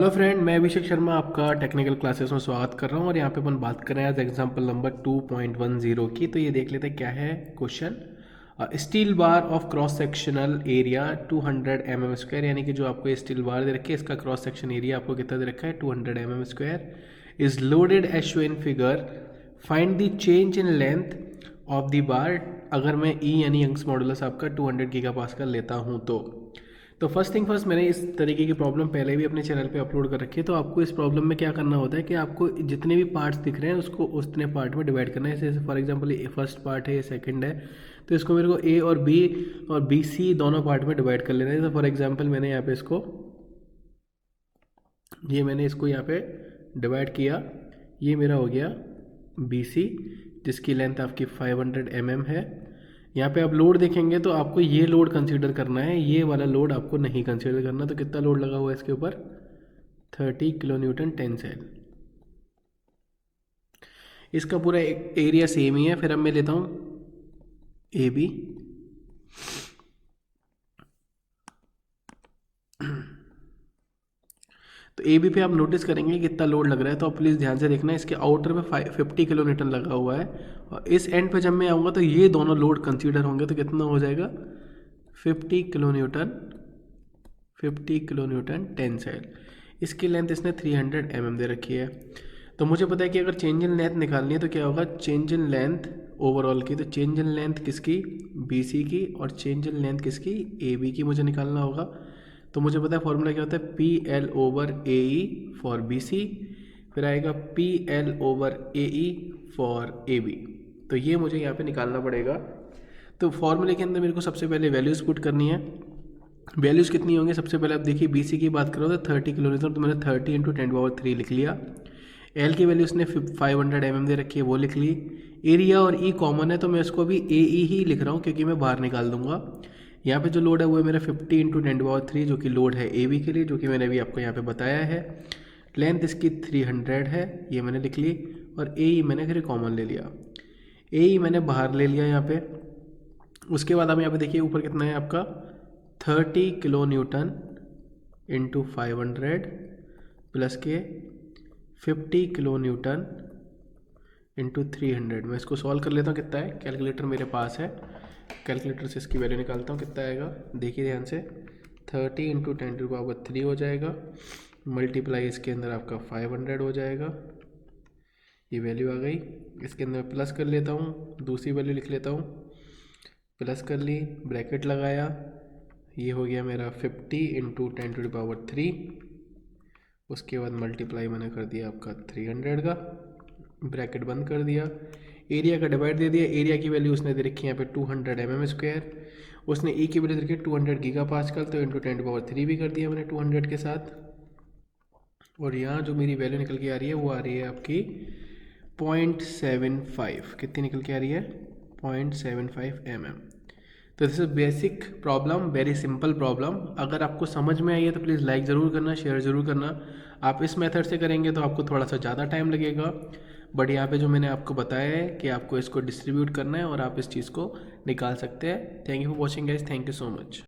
Hello friend, मैं अभिषेक शर्मा आपका technical classes में स्वागत कर रहा हूँ। और यहाँ पे अपन बात कर रहे हैं आज एग्जांपल नंबर 2.10 की। तो ये देख लेते हैं क्या है question. Steel bar of cross sectional area 200 mm square, यानी कि जो आपको ये स्टील बार दे रखी है इसका क्रॉस सेक्शन एरिया आपको कितना दे रखा है 200 mm square is loaded as show in figure. Find the change in length of the bar अगर मैं ई यानी यंग्स मॉडुलस आपका 200 गीगा पास्कल लेता हूँ तो फर्स्ट थिंग फर्स्ट, मैंने इस तरीके की प्रॉब्लम पहले भी अपने चैनल पे अपलोड कर रखी है। तो आपको इस प्रॉब्लम में क्या करना होता है कि आपको जितने भी पार्ट्स दिख रहे हैं उसको उतने पार्ट में डिवाइड करना है। जैसे फॉर एग्जांपल ये फर्स्ट पार्ट है, ये सेकंड है, तो इसको मेरे को ए और बी सी दोनों पार्ट में डिवाइड कर लेना है। तो फॉर एग्जाम्पल मैंने यहाँ इसको यहाँ पे डिवाइड किया। ये मेरा हो गया बी सी, जिसकी लेंथ आपकी 500 mm है। यहाँ पे आप लोड देखेंगे तो आपको ये लोड कंसीडर करना है, ये वाला लोड आपको नहीं कंसीडर करना। तो कितना लोड लगा हुआ है इसके ऊपर 30 किलो न्यूटन टेंसाइल। इसका पूरा एरिया सेम ही है। फिर अब मैं लेता हूँ ए बी। तो ए बी पे आप नोटिस करेंगे कितना लोड लग रहा है। तो आप प्लीज़ ध्यान से देखना, इसके आउटर में 50 किलो न्यूटन लगा हुआ है और इस एंड पे जब मैं आऊँगा तो ये दोनों लोड कंसीडर होंगे। तो कितना हो जाएगा 50 kilo Newton 50 kilo Newton tensile. इसकी लेंथ इसने 300 mm दे रखी है। तो मुझे पता है कि अगर चेंज इन लेंथ निकालनी है तो क्या होगा, चेंज इन लेंथ ओवरऑल की। तो चेंज इन लेंथ किसकी, बी सी की, और चेंज इन लेंथ किसकी, ए बी की मुझे निकालना होगा। तो मुझे पता है फॉर्मूला क्या होता है, P L over A E for B C, फिर आएगा P L over A E for A B. तो ये मुझे यहाँ पे निकालना पड़ेगा। तो फॉर्मूले के अंदर मेरे को सबसे पहले वैल्यूज़ पुट करनी है। वैल्यूज़ कितनी होंगी, सबसे पहले आप देखिए बी सी की बात करो तो 30 किलो न्यूटन, तो मैंने 30 × 10⁻³ लिख लिया। एल की वैल्यू उसने 500 mm दे रखी है, वो लिख ली। एरिया और ई कॉमन है तो मैं इसको भी ए ई ही लिख रहा हूँ क्योंकि मैं बाहर निकाल दूंगा। यहाँ पे जो लोड है वो है मेरा 50 × 10⁻³ जो कि लोड है ए बी के लिए, जो कि मैंने अभी आपको यहाँ पे बताया है। लेंथ इसकी 300 है, ये मैंने लिख ली। और ए ई मैंने फिर कॉमन ले लिया, ए ई मैंने बाहर ले लिया यहाँ पे। उसके बाद आप यहाँ पे देखिए ऊपर कितना है आपका 30 किलो न्यूटन इंटू 500 प्लस के 50 किलो न्यूटन इंटू 300। मैं इसको सॉल्व कर लेता हूँ कितना है। कैलकुलेटर मेरे पास है, कैलकुलेटर से इसकी वैल्यू निकालता हूँ कितना आएगा। देखिए ध्यान से, 30 × 10⁻³ हो जाएगा, मल्टीप्लाई इसके अंदर आपका 500 हो जाएगा। ये वैल्यू आ गई। इसके अंदर प्लस कर लेता हूँ, दूसरी वैल्यू लिख लेता हूँ, प्लस कर ली, ब्रैकेट लगाया, ये हो गया मेरा 50 × 10⁻³। उसके बाद मल्टीप्लाई मैंने कर दिया आपका 300 का, ब्रैकेट बंद कर दिया। एरिया का डिवाइड दे दिया। एरिया की वैल्यू उसने दे रखी है यहाँ पे 200 mm स्क्वायर। उसने ई की वैल्यू दे रखी है 200 गीगा पास्कल, तो इंटू 10⁻³ भी कर दिया मैंने 200 के साथ। और यहाँ जो मेरी वैल्यू निकल के आ रही है वो आ रही है आपकी 0.75। कितनी निकल के आ रही है 0.75 mm। तो this is basic problem, very simple problem. अगर आपको समझ में आई है तो प्लीज़ लाइक ज़रूर करना, शेयर ज़रूर करना। आप इस मेथड से करेंगे तो आपको थोड़ा सा ज़्यादा टाइम लगेगा, बट यहाँ पे जो मैंने आपको बताया है कि आपको इसको डिस्ट्रीब्यूट करना है और आप इस चीज़ को निकाल सकते हैं। Thank you for watching guys, thank you so much.